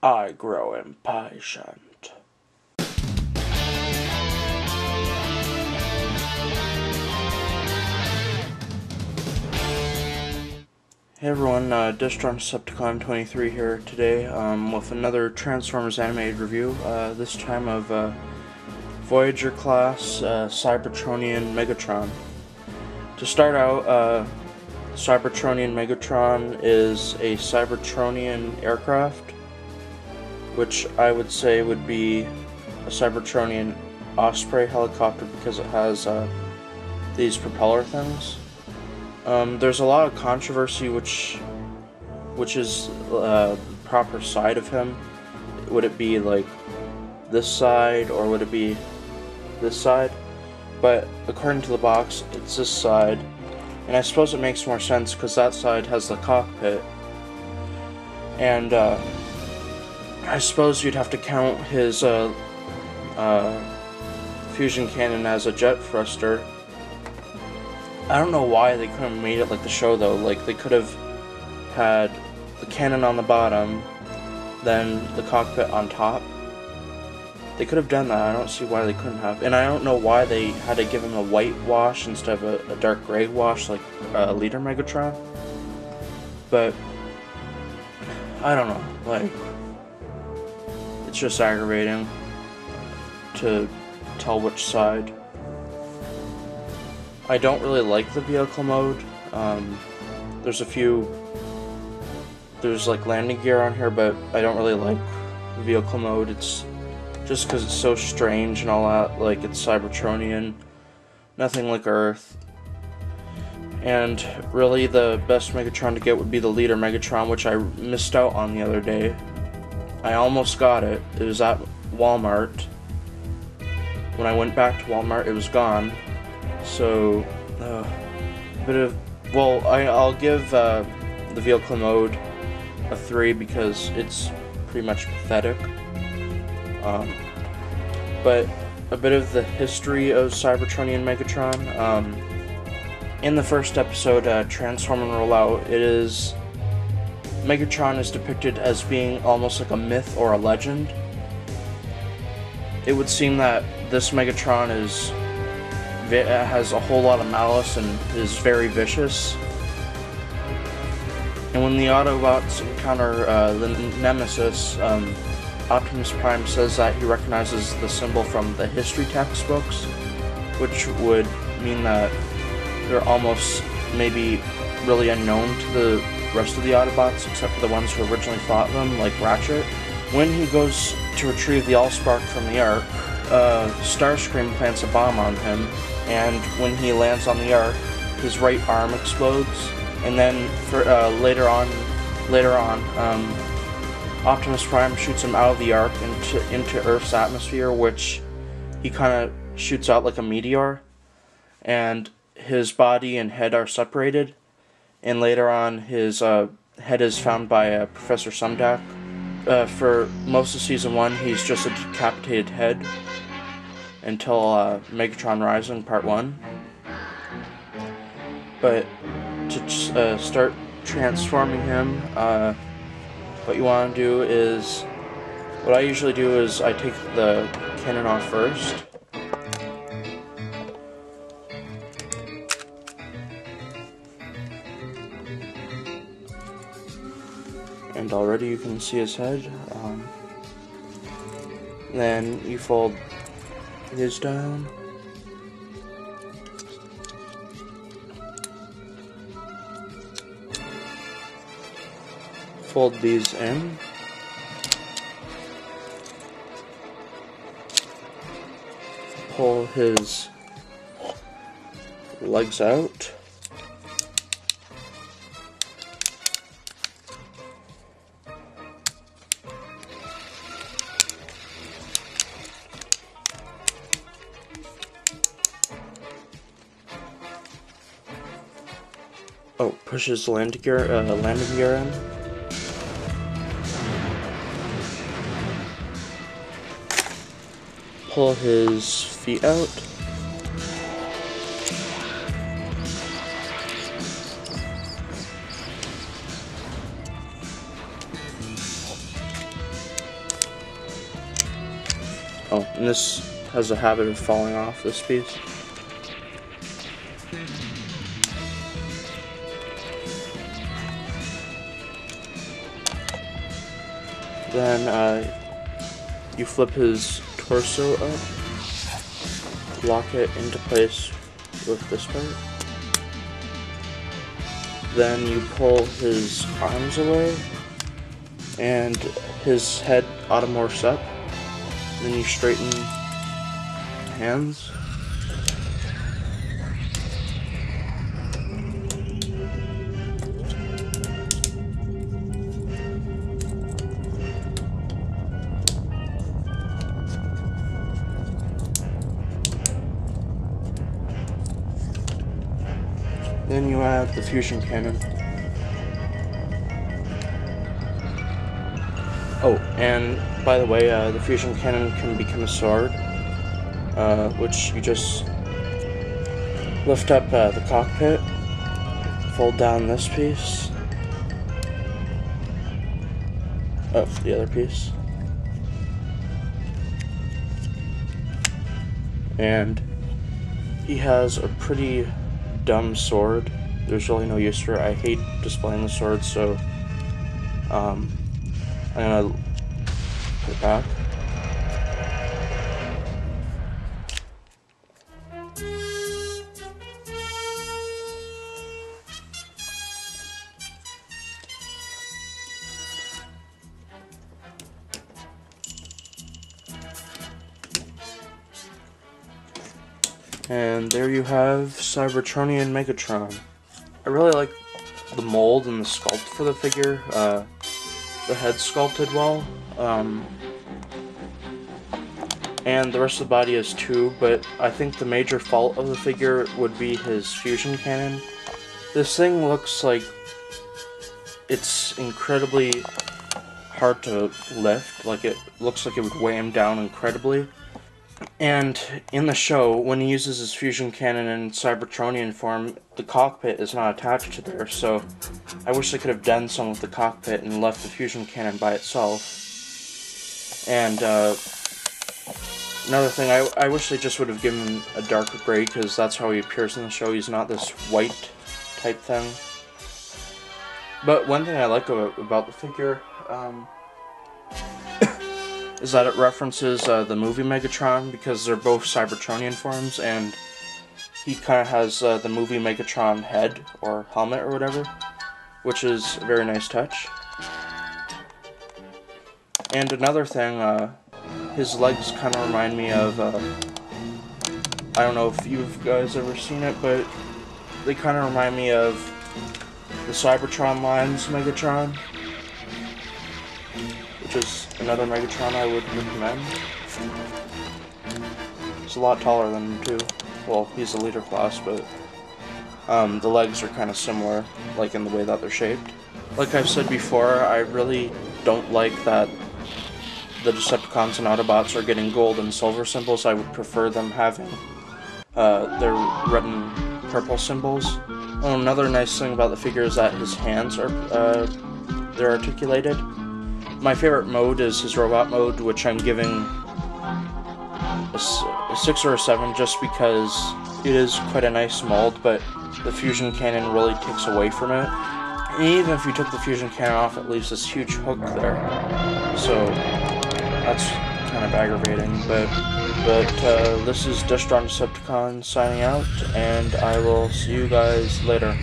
I grow impatient. Hey everyone, Destructicon23 here today with another Transformers animated review, this time of Voyager class Cybertronian Megatron. To start out, Cybertronian Megatron is a Cybertronian aircraft, which I would say would be a Cybertronian Osprey helicopter because it has these propeller things. There's a lot of controversy which is the proper side of him. Would it be like this side or would it be this side? But according to the box, it's this side, and I suppose it makes more sense because that side has the cockpit, and I suppose you'd have to count his fusion cannon as a jet thruster. I don't know why they couldn't have made it like the show though. Like, they could have had the cannon on the bottom, then the cockpit on top. They could have done that. I don't see why they couldn't have. And I don't know why they had to give him a white wash instead of a dark gray wash like Leader Megatron. But I don't know. Like, it's just aggravating to tell which side. I don't really like the vehicle mode. There's like landing gear on here, but I don't really like the vehicle mode. It's just because it's so strange and all that. Like, it's Cybertronian, nothing like Earth. And really, the best Megatron to get would be the Leader Megatron, which I missed out on the other day. I almost got it. It was at Walmart. When I went back to Walmart, it was gone. So, I'll give the vehicle mode a 3 because it's pretty much pathetic. But a bit of the history of Cybertronian Megatron. In the first episode, Transform and Roll Out, Megatron is depicted as being almost like a myth or a legend. It would seem that this Megatron has a whole lot of malice and is very vicious. And when the Autobots encounter the Nemesis, Optimus Prime says that he recognizes the symbol from the history textbooks, which would mean that they're almost maybe really unknown to the rest of the Autobots, except for the ones who originally fought them, like Ratchet. When he goes to retrieve the Allspark from the Ark, Starscream plants a bomb on him, and when he lands on the Ark, his right arm explodes. And then later on, Optimus Prime shoots him out of the Ark into Earth's atmosphere, which he kind of shoots out like a meteor, and his body and head are separated. And later on, his head is found by Professor Sumdac. For most of Season 1, he's just a decapitated head until Megatron Rising Part 1. But to start transforming him, what you want to do is, what I usually do is I take the cannon off first. And already you can see his head. Then you fold his down. Fold these in. Pull his legs out. Oh, push his landing gear in. Pull his feet out. Oh, and this has a habit of falling off, this piece. Then you flip his torso up, lock it into place with this part. Then you pull his arms away, and his head automorphs up. Then you straighten hands. Then you add the fusion cannon. Oh, and by the way, the fusion cannon can become a sword, which you just lift up the cockpit, fold down this piece, the other piece, and he has a pretty dumb sword. There's really no use for it. I hate displaying the sword, so I'm gonna put it back. And there you have Cybertronian Megatron. I really like the mold and the sculpt for the figure. The head sculpted well. And the rest of the body is too, but I think the major fault of the figure would be his fusion cannon. This thing looks like it's incredibly hard to lift. Like, it looks like it would weigh him down incredibly. And in the show, when he uses his fusion cannon in Cybertronian form, the cockpit is not attached to there, so I wish they could have done some with the cockpit and left the fusion cannon by itself. And another thing, I wish they just would have given him a darker gray, because that's how he appears in the show. He's not this white type thing. But one thing I like about the figure, is that it references the movie Megatron, because they're both Cybertronian forms, and he kind of has the movie Megatron head, or helmet, or whatever, which is a very nice touch. And another thing, his legs kind of remind me of, I don't know if you guys ever seen it, but they kind of remind me of the Cybertron line's Megatron, which is another Megatron I would recommend. He's a lot taller than him too. Well, he's a leader class, but the legs are kind of similar, like in the way that they're shaped. Like I've said before, I really don't like that the Decepticons and Autobots are getting gold and silver symbols. I would prefer them having their red and purple symbols. Oh, another nice thing about the figure is that his hands are they're articulated. My favorite mode is his robot mode, which I'm giving a 6 or a 7 just because it is quite a nice mold, but the fusion cannon really takes away from it. And even if you took the fusion cannon off, it leaves this huge hook there. So that's kind of aggravating, but this is Decepticon signing out, and I will see you guys later.